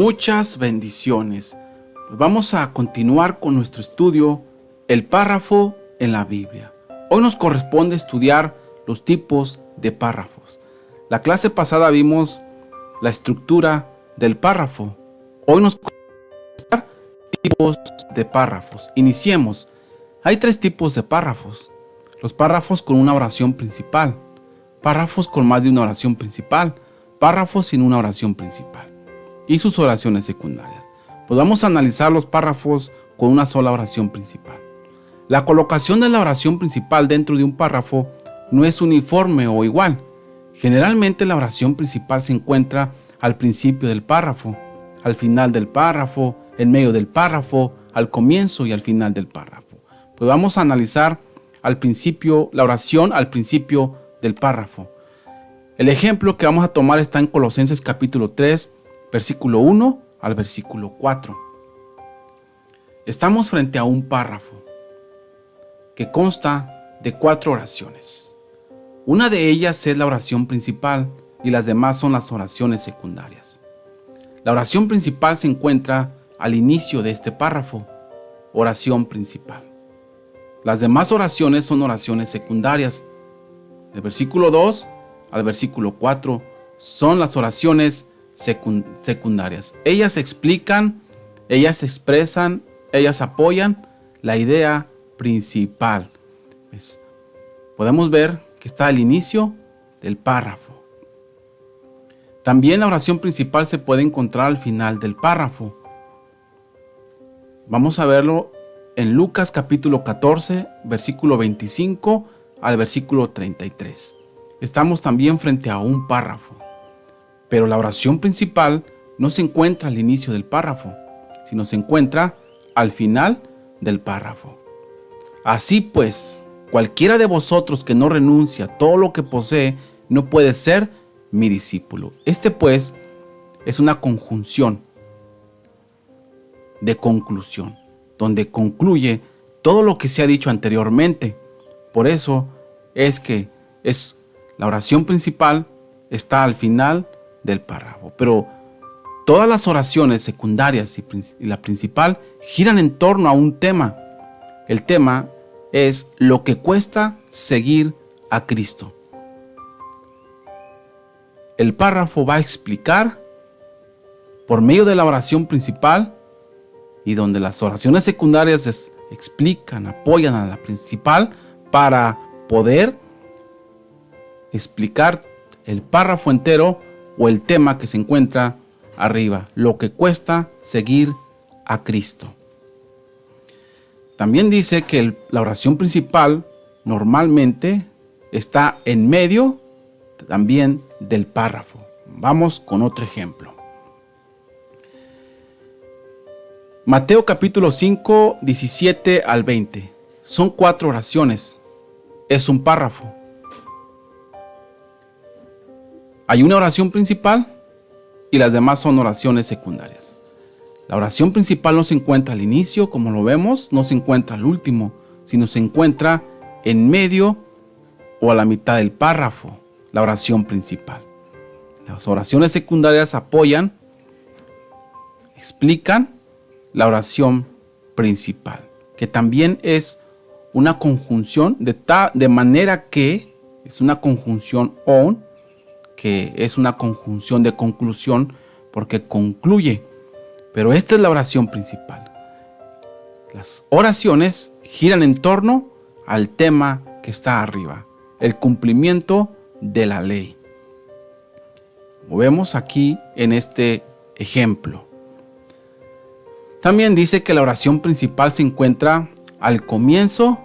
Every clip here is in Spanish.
Muchas bendiciones. Pues vamos a continuar con nuestro estudio, el párrafo en la Biblia. Hoy nos corresponde estudiar los tipos de párrafos. La clase pasada vimos la estructura del párrafo. Hoy nos corresponde tipos de párrafos. Iniciemos. Hay tres tipos de párrafos. Los párrafos con una oración principal, párrafos con más de una oración principal, párrafos sin una oración principal y sus oraciones secundarias. Pues vamos a analizar los párrafos con una sola oración principal. La colocación de la oración principal dentro de un párrafo no es uniforme o igual. Generalmente la oración principal se encuentra al principio del párrafo, al final del párrafo, en medio del párrafo, al comienzo y al final del párrafo. Pues vamos a analizar al principio, la oración al principio del párrafo. El ejemplo que vamos a tomar está en Colosenses capítulo 3, versículo 1 al versículo 4. Estamos frente a un párrafo que consta de 4 oraciones. Una de ellas es la oración principal y las demás son las oraciones secundarias. La oración principal se encuentra al inicio de este párrafo, oración principal. Las demás oraciones son oraciones secundarias. Del versículo 2 al versículo 4 son las oraciones secundarias. Ellas explican, ellas expresan, ellas apoyan la idea principal. Pues, podemos ver que está al inicio del párrafo. También la oración principal se puede encontrar al final del párrafo. Vamos a verlo en Lucas capítulo 14, versículo 25 al versículo 33. Estamos también frente a un párrafo, pero la oración principal no se encuentra al inicio del párrafo, sino se encuentra al final del párrafo. Así pues, cualquiera de vosotros que no renuncia a todo lo que posee, no puede ser mi discípulo. Este pues es una conjunción de conclusión, donde concluye todo lo que se ha dicho anteriormente. Por eso es que la oración principal está al final del párrafo. Pero todas las oraciones secundarias y la principal giran en torno a un tema. El tema es lo que cuesta seguir a Cristo. El párrafo va a explicar por medio de la oración principal y donde las oraciones secundarias explican, apoyan a la principal para poder explicar el párrafo entero o el tema que se encuentra arriba, lo que cuesta seguir a Cristo. También dice que la oración principal normalmente está en medio también del párrafo. Vamos con otro ejemplo. Mateo capítulo 5, 17 al 20. Son 4 oraciones. Es un párrafo. Hay una oración principal y las demás son oraciones secundarias. La oración principal no se encuentra al inicio, como lo vemos, no se encuentra al último, sino se encuentra en medio o a la mitad del párrafo, la oración principal. Las oraciones secundarias apoyan, explican la oración principal, que también es una conjunción de manera que es una conjunción on, que es una conjunción de conclusión porque concluye. Pero esta es la oración principal. Las oraciones giran en torno al tema que está arriba, el cumplimiento de la ley. Como vemos aquí en este ejemplo. También dice que la oración principal se encuentra al comienzo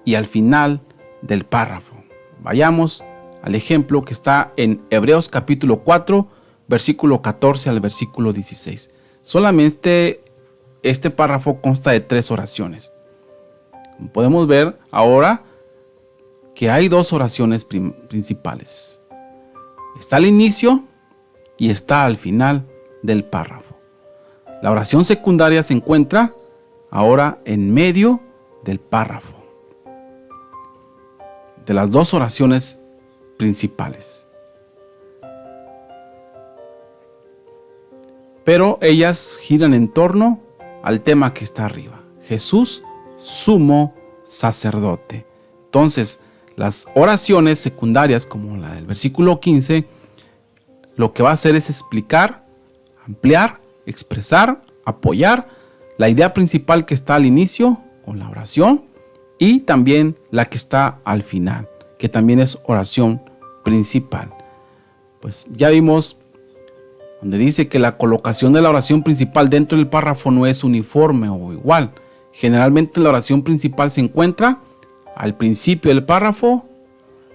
y al final del párrafo. Vayamos al ejemplo que está en Hebreos capítulo 4, versículo 14 al versículo 16. Solamente este párrafo consta de 3 oraciones. Como podemos ver ahora que hay 2 oraciones principales. Está al inicio y está al final del párrafo. La oración secundaria se encuentra ahora en medio del párrafo, de las 2 oraciones principales. pero ellas giran en torno al tema que está arriba: Jesús, sumo sacerdote. Entonces, las oraciones secundarias, como la del versículo 15, lo que va a hacer es explicar, ampliar, expresar, apoyar la idea principal que está al inicio con la oración, y también la que está al final, que también es oración principal. Pues ya vimos donde dice que la colocación de la oración principal dentro del párrafo no es uniforme o igual. Generalmente la oración principal se encuentra al principio del párrafo,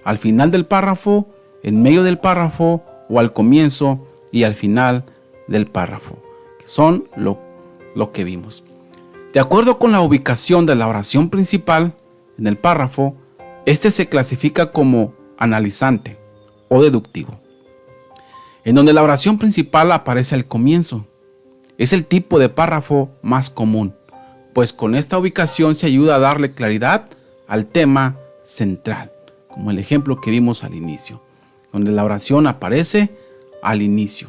al final del párrafo, en medio del párrafo o al comienzo y al final del párrafo, que son lo que vimos. De acuerdo con la ubicación de la oración principal en el párrafo, este se clasifica como analizante o deductivo, en donde la oración principal aparece al comienzo. Es el tipo de párrafo más común, pues con esta ubicación se ayuda a darle claridad al tema central, como el ejemplo que vimos al inicio, donde la oración aparece al inicio.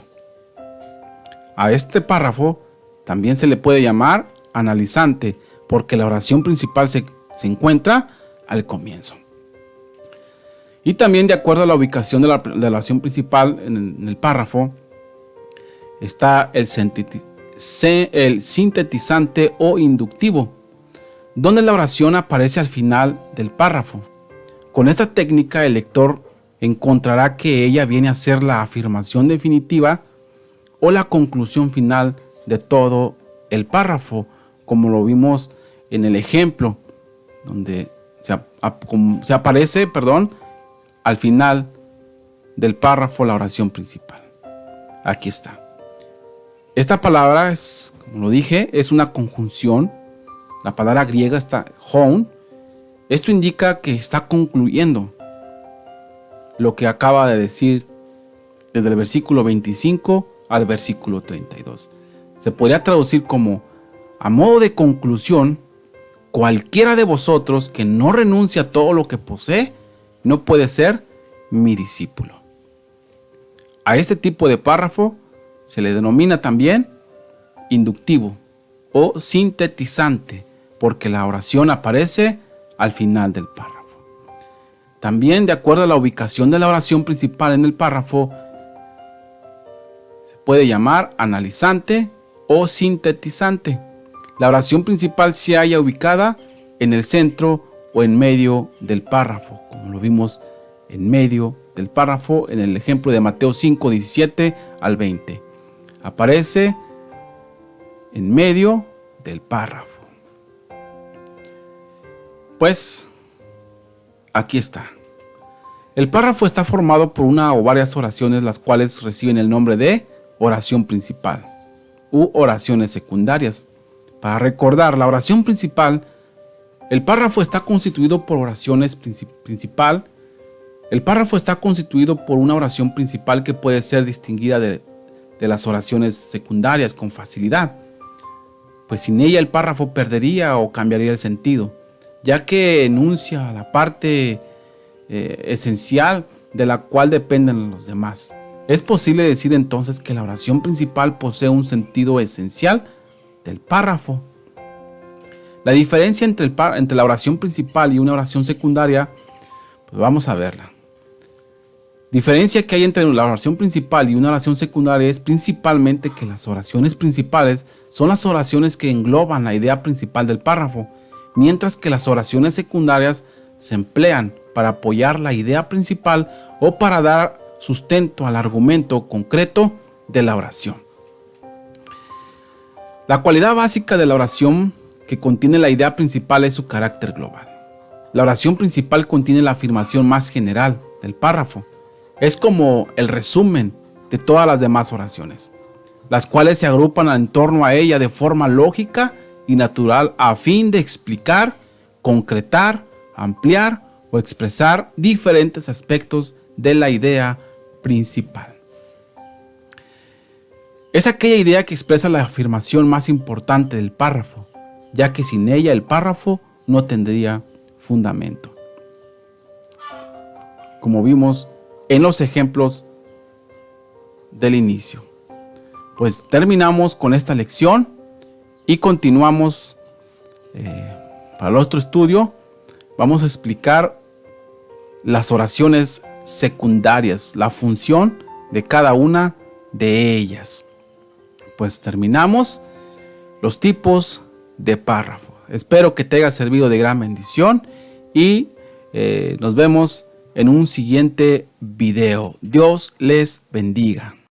A este párrafo también se le puede llamar analizante, porque la oración principal se encuentra al comienzo. Y también, de acuerdo a la ubicación de la oración principal en el párrafo, está el sintetizante o inductivo, donde la oración aparece al final del párrafo. Con esta técnica, el lector encontrará que ella viene a ser la afirmación definitiva o la conclusión final de todo el párrafo, como lo vimos en el ejemplo, donde se aparece, al final del párrafo la oración principal. Aquí está. Esta palabra es, como lo dije, es una conjunción. La palabra griega está hon. Esto indica que está concluyendo lo que acaba de decir desde el versículo 25 al versículo 32. Se podría traducir como: a modo de conclusión, cualquiera de vosotros que no renuncia a todo lo que posee, no puede ser mi discípulo. A este tipo de párrafo se le denomina también inductivo o sintetizante, porque la oración aparece al final del párrafo. También, de acuerdo a la ubicación de la oración principal en el párrafo, se puede llamar analizante o sintetizante. La oración principal se halla ubicada en el centro o en medio del párrafo, como lo vimos en medio del párrafo en el ejemplo de Mateo 5, 17 al 20. Aparece en medio del párrafo. Pues aquí está. El párrafo está formado por una o varias oraciones, las cuales reciben el nombre de oración principal u oraciones secundarias. Para recordar la oración principal, el párrafo está constituido por oraciones principal. El párrafo está constituido por una oración principal que puede ser distinguida de las oraciones secundarias con facilidad, pues sin ella el párrafo perdería o cambiaría el sentido, ya que enuncia la parte esencial de la cual dependen los demás. Es posible decir entonces que la oración principal posee un sentido esencial del párrafo. La diferencia entre la oración principal y una oración secundaria, pues vamos a verla. Diferencia que hay entre la oración principal y una oración secundaria es principalmente que las oraciones principales son las oraciones que engloban la idea principal del párrafo, mientras que las oraciones secundarias se emplean para apoyar la idea principal o para dar sustento al argumento concreto de la oración. La cualidad básica de la oración que contiene la idea principal es su carácter global. La oración principal contiene la afirmación más general del párrafo. Es como el resumen de todas las demás oraciones, las cuales se agrupan en torno a ella de forma lógica y natural a fin de explicar, concretar, ampliar o expresar diferentes aspectos de la idea principal. Es aquella idea que expresa la afirmación más importante del párrafo, ya que sin ella el párrafo no tendría fundamento. Como vimos en los ejemplos del inicio. pues terminamos con esta lección y continuamos para el otro estudio. Vamos a explicar las oraciones secundarias, la función de cada una de ellas. Pues terminamos los tipos de párrafo. Espero que te haya servido de gran bendición y nos vemos en un siguiente video. Dios les bendiga.